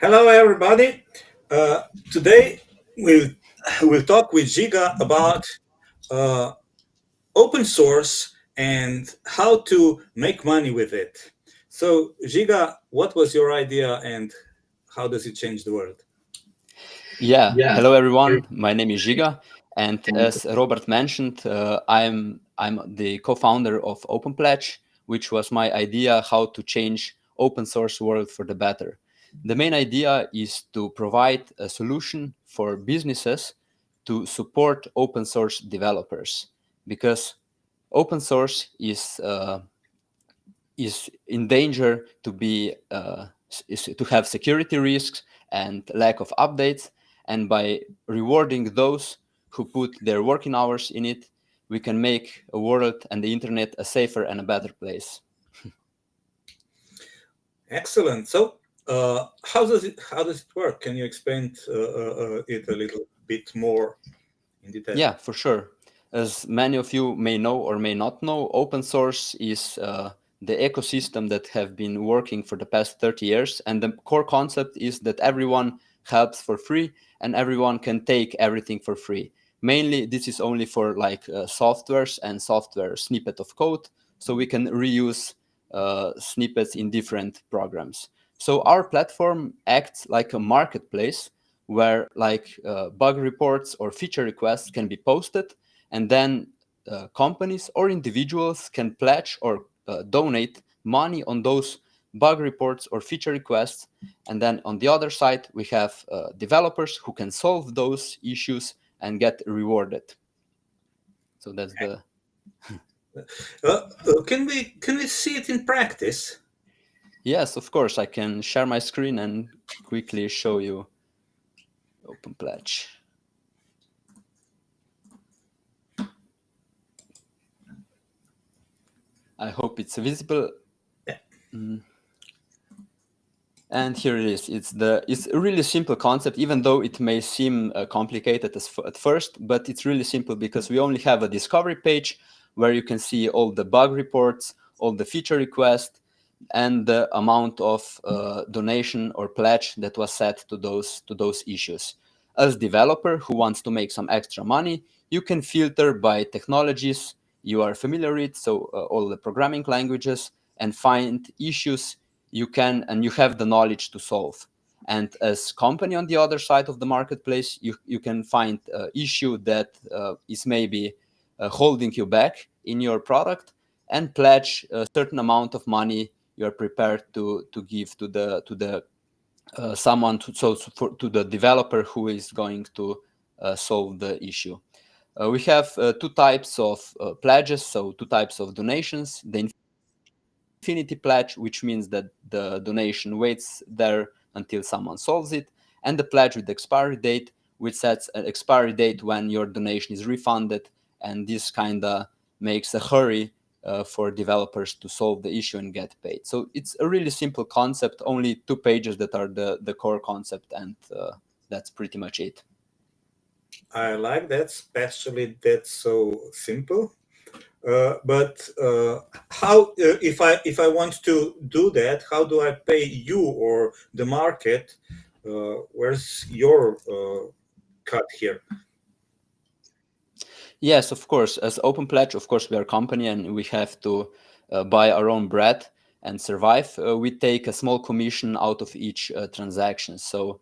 Hello, everybody. Today we'll talk with Žiga about uh, open source and how to make money with it. So, Žiga, what was your idea and how does it change the world? Yeah, hello everyone. My name is Žiga, and as Robert mentioned, I'm the co-founder of OpenPledge, which was my idea how to change open source world for the better. The main idea is to provide a solution for businesses to support open source developers, because open source is in danger to be is to have security risks and lack of updates, and by rewarding those who put their working hours in it, we can make a world and the internet a safer and a better place. Excellent. So, how does it work? Can you explain it a little bit more in detail? Yeah, for sure. As many of you may know or may not know, open source is the ecosystem that have been working for the past 30 years. And the core concept is that everyone helps for free and everyone can take everything for free. Mainly, this is only for like softwares and software snippet of code. So we can reuse snippets in different programs. So our platform acts like a marketplace where like bug reports or feature requests can be posted, and then companies or individuals can pledge or donate money on those bug reports or feature requests. And then on the other side, we have developers who can solve those issues and get rewarded. So that's the Can we see it in practice? Yes, of course, I can share my screen and quickly show you Open Pledge. I hope it's visible. And here it is. It's a really simple concept, even though it may seem complicated at first, but it's really simple because we only have a discovery page where you can see all the bug reports, all the feature requests, and the amount of donation or pledge that was set to those issues. As developer who wants to make some extra money, you can filter by technologies you are familiar with, so all the programming languages, and find issues you can and you have the knowledge to solve. And as company on the other side of the marketplace, you can find issue that is maybe holding you back in your product, and pledge a certain amount of money you're prepared to give to the someone to the developer who is going to solve the issue. We have two types of pledges, so two types of donations. The infinity pledge, which means that the donation waits there until someone solves it, and the pledge with the expiry date, which sets an expiry date when your donation is refunded, and this kind of makes a hurry for developers to solve the issue and get paid. So it's a really simple concept, only 2 pages that are the core concept, and that's pretty much it. I like that, especially that's so simple. But how if I want to do that, how do I pay you or the market? Where's your cut here? Yes, of course. As Open Pledge, of course, we are a company and we have to buy our own bread and survive. We take a small commission out of each transaction. So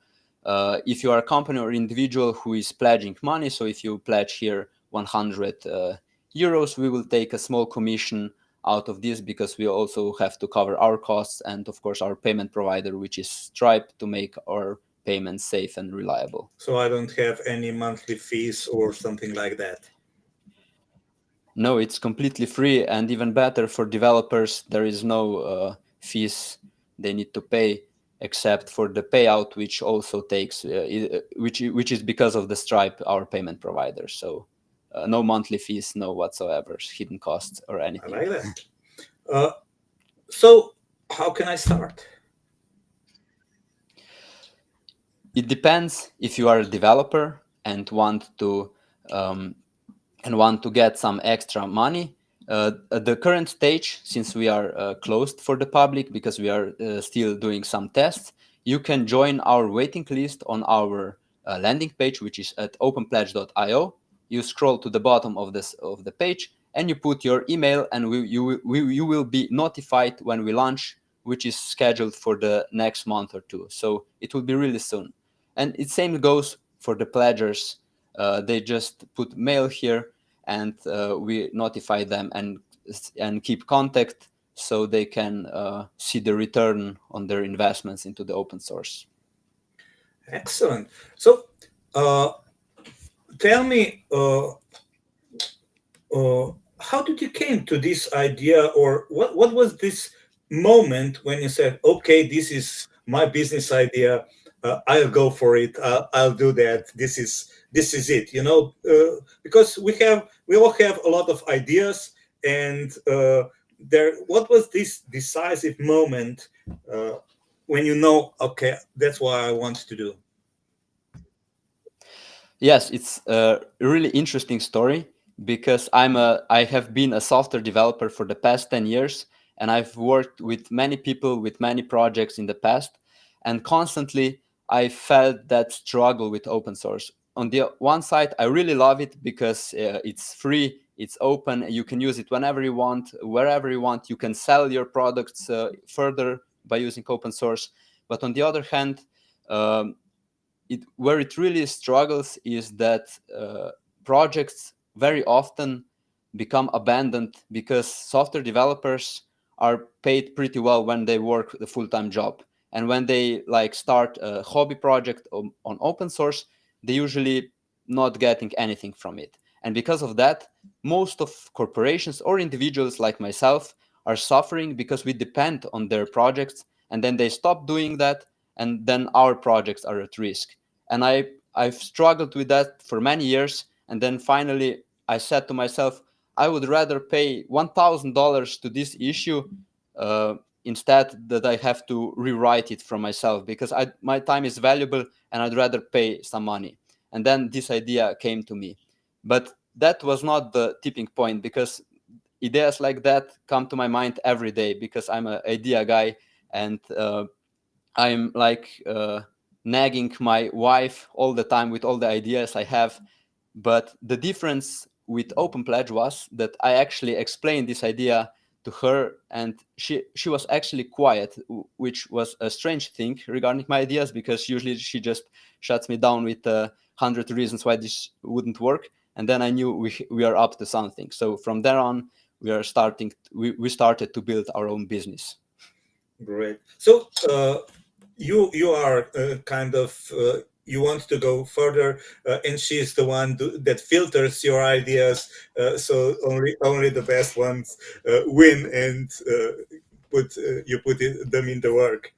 if you are a company or individual who is pledging money, so if you pledge here 100 euros, we will take a small commission out of this, because we also have to cover our costs and, of course, our payment provider, which is Stripe, to make our payments safe and reliable. So I don't have any monthly fees or something like that. No, it's completely free, and even better for developers, there is no fees they need to pay except for the payout, which also takes, which is because of the Stripe, our payment provider. So no monthly fees, no whatsoever hidden costs or I anything. like that. Uh, so how can I start? It depends if you are a developer and want to get some extra money. At the current stage, since we are closed for the public because we are still doing some tests, you can join our waiting list on our landing page, which is at openpledge.io. You scroll to the bottom of the page, and you put your email, and you will be notified when we launch, which is scheduled for the next month or two. So it will be really soon. And it same goes for the pledgers. They just put mail here, and we notify them and keep contact so they can see the return on their investments into the open source. Excellent. So, tell me, how did you came to this idea, or what was this moment when you said, "Okay, this is my business idea. I'll go for it. I'll do that. This is it." Because we all have a lot of ideas, and there. What was this decisive moment when you know, okay, that's what I want to do? Yes, it's a really interesting story because I have been a software developer for the past 10 years, and I've worked with many people with many projects in the past, and constantly I felt that struggle with open source. On the one side, I really love it because it's free, it's open, you can use it whenever you want, wherever you want, you can sell your products further by using open source. But on the other hand, um, where it really struggles is that projects very often become abandoned because software developers are paid pretty well when they work the full-time job, and when they like start a hobby project on open source, they usually not getting anything from it. And because of that, most of corporations or individuals like myself are suffering because we depend on their projects, and then they stop doing that, and then our projects are at risk. And I've struggled with that for many years, and then finally I said to myself, I would rather pay $1,000 to this issue uh, instead that I have to rewrite it from myself, because my time is valuable and I'd rather pay some money. And then this idea came to me, but that was not the tipping point, because ideas like that come to my mind every day because I'm an idea guy, and I'm like nagging my wife all the time with all the ideas I have. But the difference with Open Pledge was that I actually explained this idea to her, and she was actually quiet, which was a strange thing regarding my ideas, because usually she just shuts me down with 100 reasons why this wouldn't work. And then I knew we are up to something. So from there on, we started to build our own business. Great. So, you are kind of you want to go further, and she's the one that filters your ideas, so only the best ones win, and you put them in the work.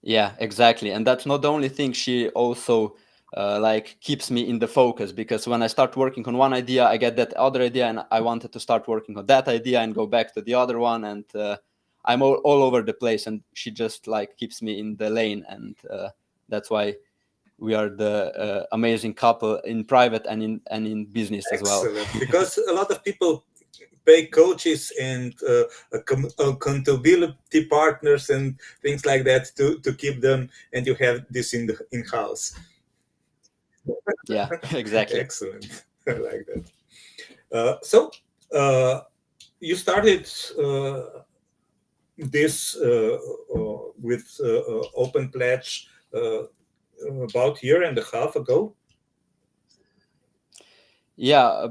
Yeah, exactly. And that's not the only thing. She also like keeps me in the focus, because when I start working on one idea, I get that other idea, and I wanted to start working on that idea and go back to the other one, and I'm all over the place. And she just like keeps me in the lane, and that's why we are the amazing couple in private and in business as well. Excellent, because a lot of people pay coaches and accountability partners and things like that to keep them, and you have this in house. Yeah, exactly. Excellent. I like that. So, you started this with Open Pledge about a year and a half ago. Yeah,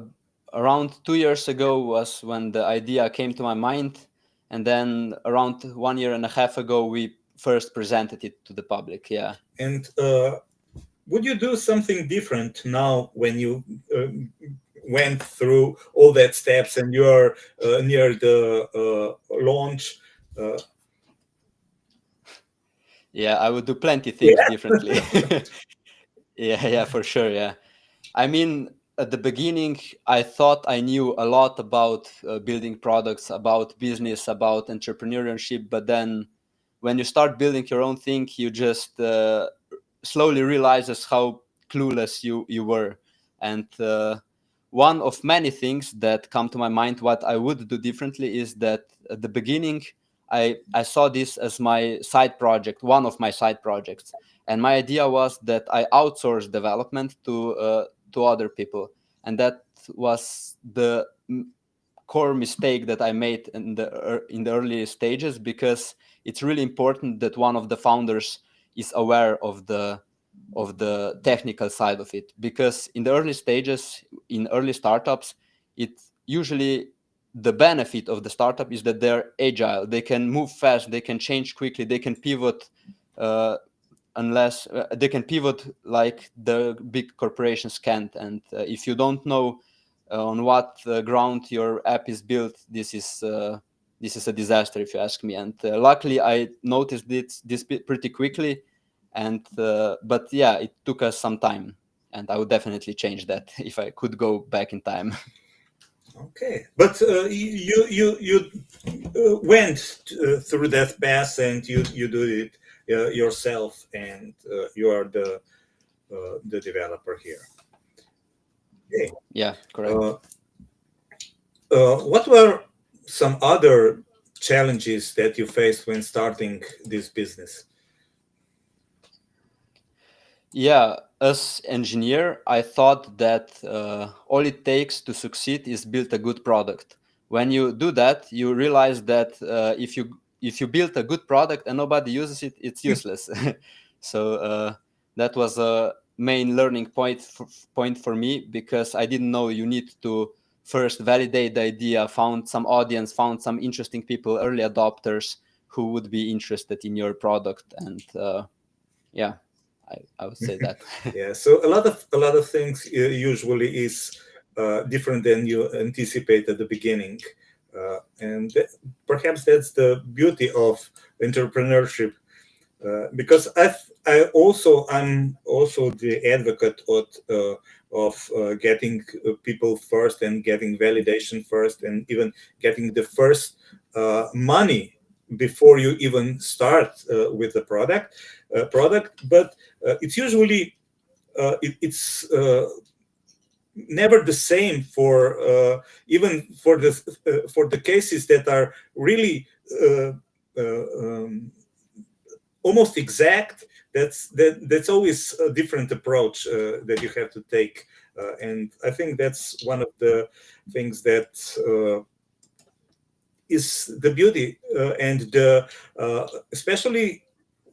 around 2 years ago was when the idea came to my mind, and then around 1 year and a half ago we first presented it to the public. Yeah. And would you do something different now when you went through all that steps and you're near the launch? Uh, Yeah, I would do plenty things yeah. differently. Yeah, for sure. Yeah. I mean, at the beginning, I thought I knew a lot about building products, about business, about entrepreneurship. But then when you start building your own thing, you just slowly realizes how clueless you were. And one of many things that come to my mind what I would do differently is that at the beginning I saw this as my side project, one of my side projects, and my idea was that I outsource development to other people, and that was the core mistake that I made in the early stages, because it's really important that one of the founders is aware of the technical side of it, because in the early stages, in early startups, it usually, the benefit of the startup is that they're agile, they can move fast, they can change quickly, they can pivot, unless they can pivot like the big corporations can't. And if you don't know on what ground your app is built, this is a disaster, if you ask me. And luckily I noticed this pretty quickly, and but yeah, it took us some time, and I would definitely change that if I could go back in time. Okay, but you went through that path, and you do it yourself, and you are the developer here. Okay. Yeah, correct. What were some other challenges that you faced when starting this business? Yeah, as engineer, I thought that all it takes to succeed is build a good product. When you do that, you realize that if you build a good product and nobody uses it, it's useless. So that was a main learning point for me, because I didn't know you need to first validate the idea, found some audience, found some interesting people, early adopters who would be interested in your product, and yeah, I would say that. Yeah, so a lot of things usually is different than you anticipate at the beginning, and perhaps that's the beauty of entrepreneurship. Because I'm also the advocate of getting people first, and getting validation first, and even getting the first money before you even start with the product. But it's usually it's never the same for even for the cases that are really uh, um, almost exact. That's always a different approach that you have to take, and I think that's one of the things that is the beauty, and the especially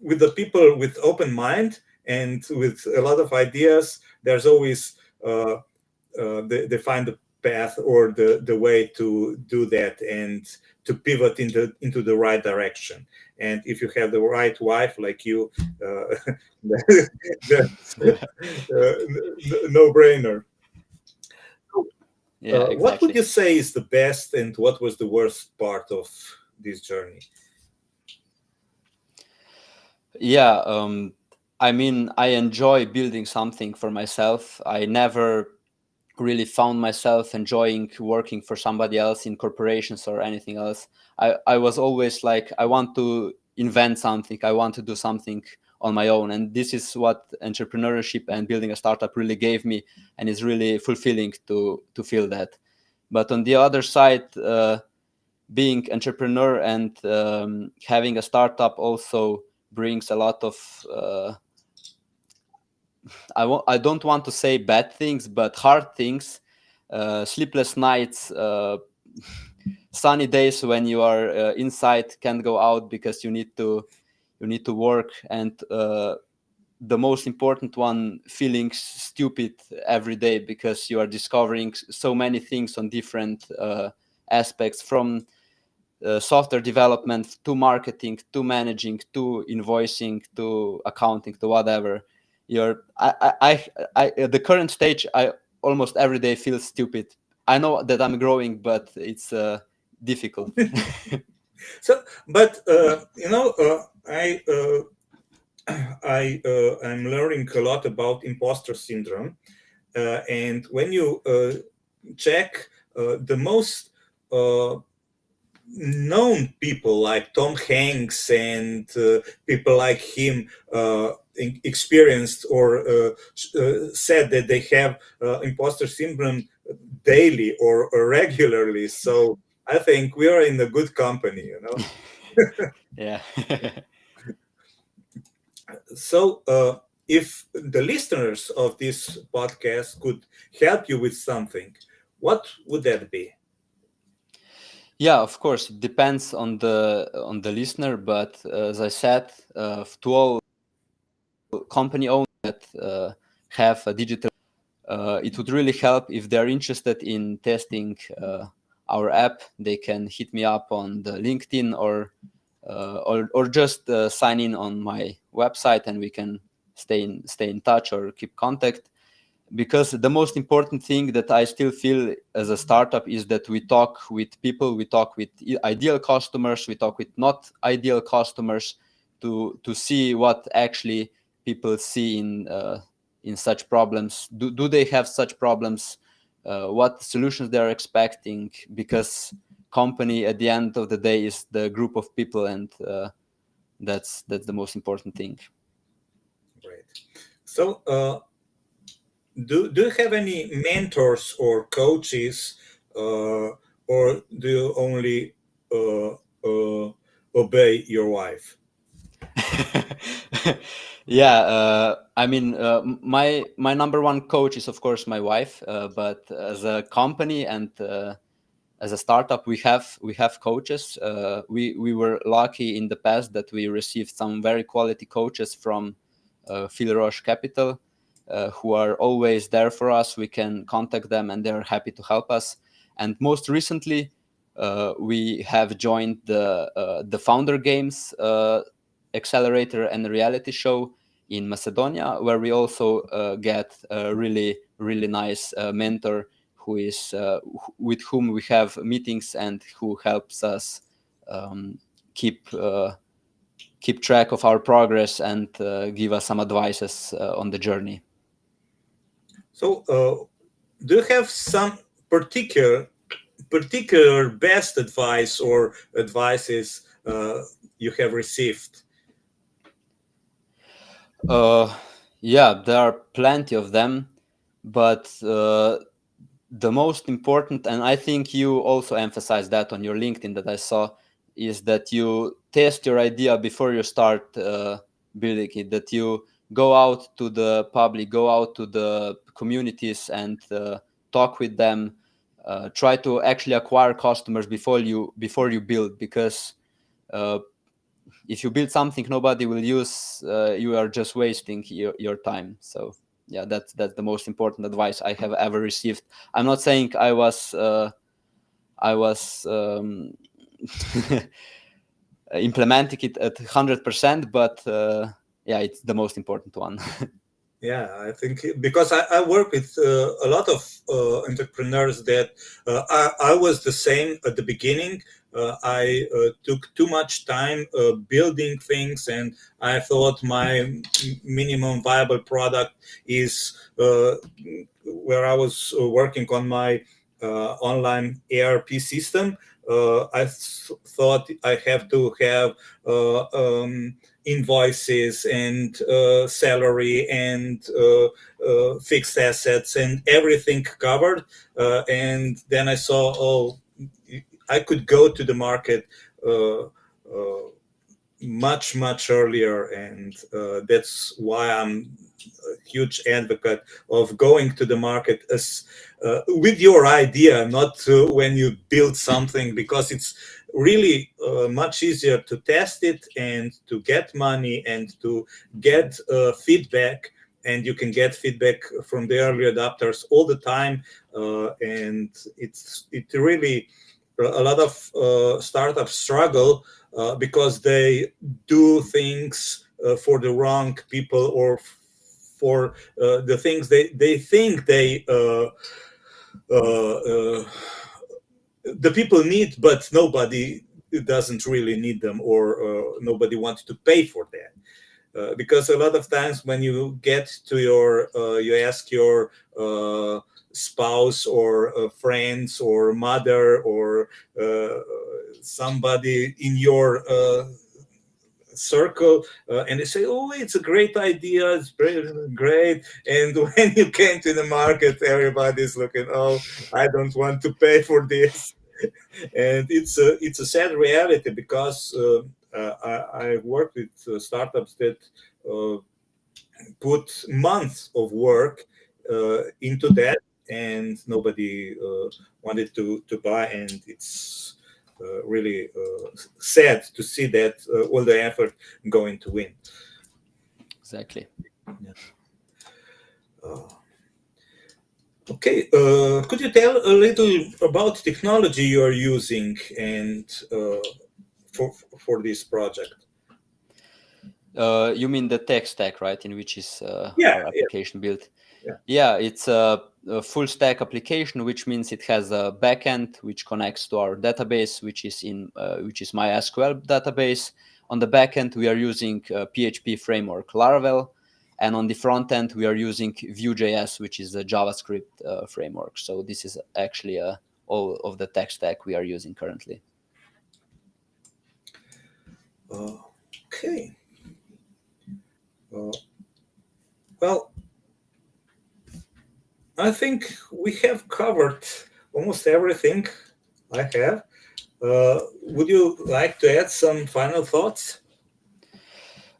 with the people with open mind and with a lot of ideas. There's always they find the path or the way to do that, and to pivot into the right direction. And if you have the right wife like you, that's no brainer. Yeah, What would exactly. you say is the best, and what was the worst part of this journey? Yeah, I mean, I enjoy building something for myself. I never really found myself enjoying working for somebody else in corporations or anything else. I was always like, I want to invent something, I want to do something on my own. And this is what entrepreneurship and building a startup really gave me. And it's really fulfilling to feel that. But on the other side, being entrepreneur and having a startup also brings a lot of I don't want to say bad things, but hard things, sleepless nights, sunny days when you are inside, can't go out because you need to work, and the most important one, feeling stupid every day because you are discovering so many things on different aspects, from software development to marketing to managing to invoicing to accounting to whatever. You're I at the current stage, I almost every day feel stupid. I know that I'm growing, but it's difficult. So, but I'm learning a lot about imposter syndrome, and when you check the most known people like Tom Hanks and people like him experienced or said that they have imposter syndrome daily or regularly. So I think we are in a good company. Yeah. So, if the listeners of this podcast could help you with something, what would that be? Yeah, of course, it depends on the listener, but as I said, to all company owners that have a digital, it would really help if they're interested in testing our app. They can hit me up on the LinkedIn or just sign in on my website, and we can stay in touch or keep contact. Because the most important thing that I still feel as a startup is that we talk with people, we talk with ideal customers, we talk with not ideal customers to see what actually people see in such problems. Do they have such problems? What solutions they are expecting? Because company at the end of the day is the group of people, and that's the most important thing. Right. So, do you have any mentors or coaches, or do you only uh, obey your wife? Yeah, I mean, my number one coach is of course my wife, but as a company and as a startup, we have coaches. We were lucky in the past that we received some very quality coaches from Phil Roche Capital, who are always there for us. We can contact them, and they're happy to help us. And most recently, we have joined the Founder Games accelerator and reality show in Macedonia, where we also get a really nice mentor who is with whom we have meetings and who helps us um, keep keep track of our progress and give us some advices on the journey. So, do you have some particular best advice or advices you have received? Uh, yeah, there are plenty of them, but the most important, and I think you also emphasized that on your LinkedIn that I saw, is that you test your idea before you start building it. That you go out to the public, go out to the communities, and talk with them. Try to actually acquire customers before you build, because uh, if you build something nobody will use, you are just wasting your time. So yeah, that's the most important advice I have ever received. I'm not saying I was implementing it at 100%, but yeah, it's the most important one. Yeah, I think because I work with a lot of entrepreneurs that I was the same at the beginning. I took too much time building things, and I thought my minimum viable product is where I was working on my online ERP system. Thought I have to have invoices and salary and fixed assets and everything covered. And then I saw, oh, I could go to the market much earlier, and that's why I'm a huge advocate of going to the market as with your idea, not when you build something, because it's really much easier to test it and to get money and to get feedback. And you can get feedback from the early adopters all the time, and it really a lot of startups struggle because they do things for the wrong people, or for the things they think uh, the people need, but nobody doesn't really need them, or nobody wants to pay for that. Because a lot of times when you get to your you ask your spouse or friends or mother or uh, somebody in your circle, and they say, oh, it's a great idea, it's great. And when you came to the market, everybody's looking, oh, I don't want to pay for this. And it's a sad reality because I work with startups that uh, put months of work into that, and nobody wanted to buy, and it's really sad to see that all the effort going to win. Exactly. Yeah. Uh, okay, could you tell a little about technology you are using and for this project? You mean the tech stack, right? In which is Yeah, our yeah, application built? yeah. Yeah, it's a full stack application, which means it has a backend which connects to our database, which is MySQL database. On the backend, we are using PHP framework Laravel, and on the front end, we are using Vue.js, which is a JavaScript framework. So this is actually all of the tech stack we are using currently. Uh, okay. Uh, well, I think we have covered almost everything I have. Would you like to add some final thoughts?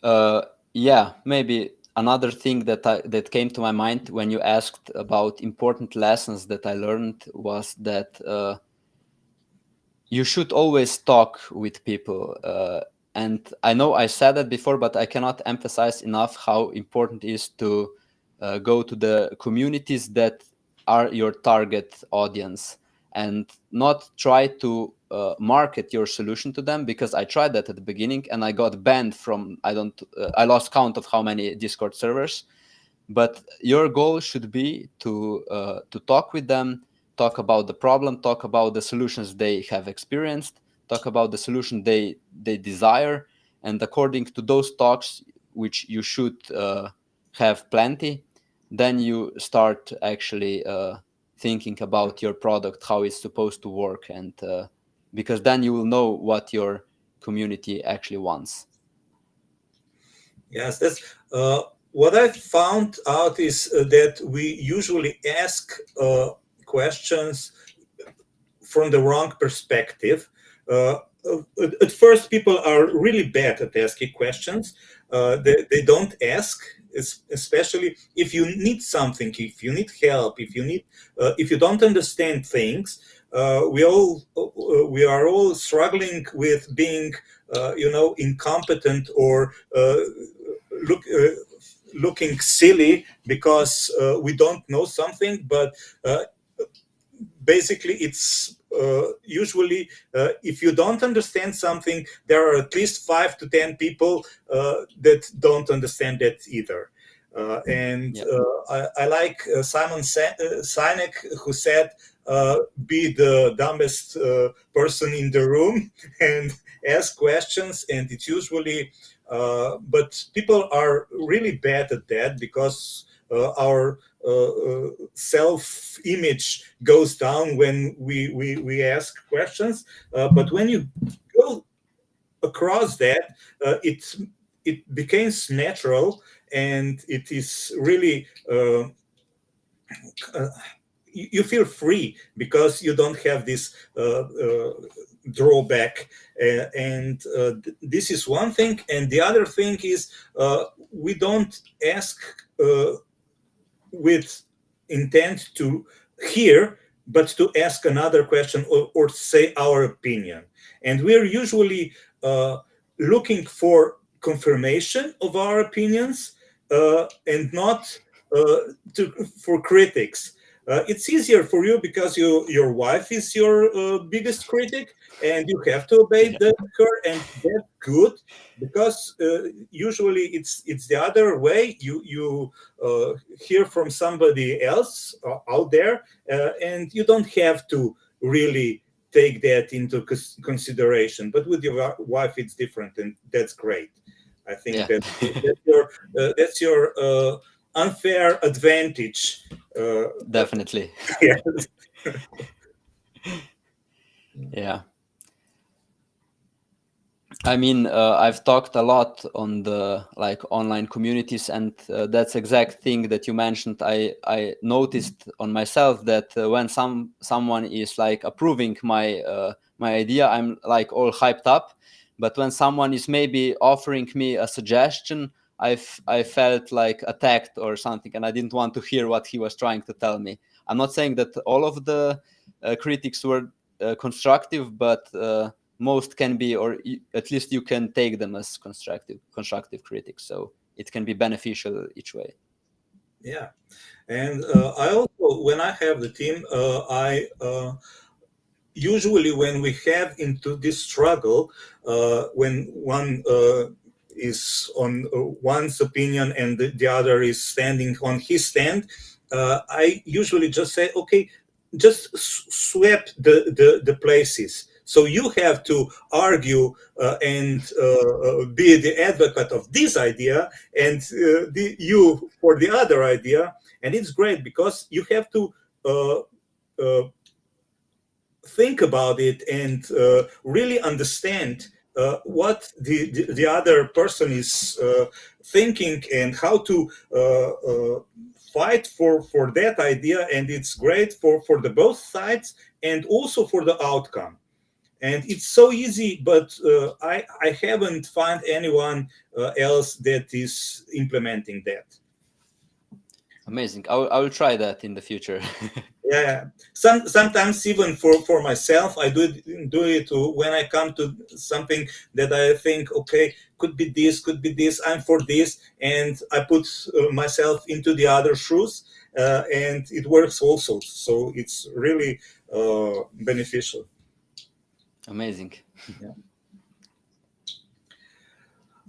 Uh, yeah, maybe another thing that came to my mind when you asked about important lessons that I learned was that you should always talk with people. And I know I said that before, but I cannot emphasize enough how important it is to go to the communities that are your target audience and not try to market your solution to them, because I tried that at the beginning and I got banned from I lost count of how many Discord servers. But your goal should be to talk with them, talk about the problem, talk about the solutions they have experienced, talk about the solution they desire, and according to those talks, which you should have plenty, then you start actually thinking about your product, how it's supposed to work, and because then you will know what your community actually wants. Yes, that's what I found out is that we usually ask questions from the wrong perspective. At first, people are really bad at asking questions. They don't ask, especially if you need something, if you need help, if you don't understand things. We are all struggling with being, incompetent or look. Looking silly because we don't know something, but basically it's usually if you don't understand something, there are at least 5 to 10 people that don't understand that either. And Yeah. I like Simon Sinek, who said, be the dumbest person in the room and ask questions. And it's usually but people are really bad at that because our self-image goes down when we ask questions. But when you go across that, it becomes natural, and it is really uh, you feel free because you don't have this drawback. This is one thing, and the other thing is we don't ask with intent to hear, but to ask another question, or say our opinion. And we're usually looking for confirmation of our opinions, and not for critics. It's easier for you because your wife is your biggest critic, and you have to obey her, and that's good because usually it's the other way. You hear from somebody else out there, and you don't have to really take that into consideration. But with your wife, it's different, and that's great. I think Yeah. that that's your unfair advantage. Uh, Definitely. yeah. Yeah. I mean, I've talked a lot on the like online communities, and that's exact thing that you mentioned. I noticed on myself that when someone is like approving my idea, I'm like all hyped up. But when someone is maybe offering me a suggestion, I felt like attacked or something, and I didn't want to hear what he was trying to tell me. I'm not saying that all of the critics were constructive, but most can be, or at least you can take them as constructive critics, so it can be beneficial each way. Yeah, and I also, when I have the team, I usually when we have into this struggle, when one is on one's opinion and the other is standing on his stand, I usually just say, okay, just swap the places. So you have to argue and be the advocate of this idea, and you for the other idea. And it's great because you have to uh, uh, think about it and really understand what the other person is thinking and how to fight for that idea. And it's great for the both sides and also for the outcome. And it's so easy, but I haven't found anyone else that is implementing that. Amazing. I will try that in the future. Yeah, sometimes even for myself, I do it when I come to something that I think, okay, could be this, I'm for this, and I put myself into the other shoes, and it works also, so it's really beneficial. Amazing. Yeah.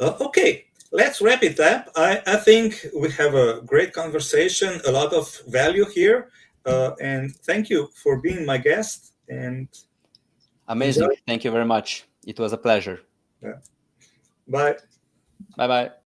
Okay, let's wrap it up. I think we have a great conversation, a lot of value here, and thank you for being my guest, and enjoy. Amazing. Thank you very much. It was a pleasure. Yeah. Bye. Bye bye.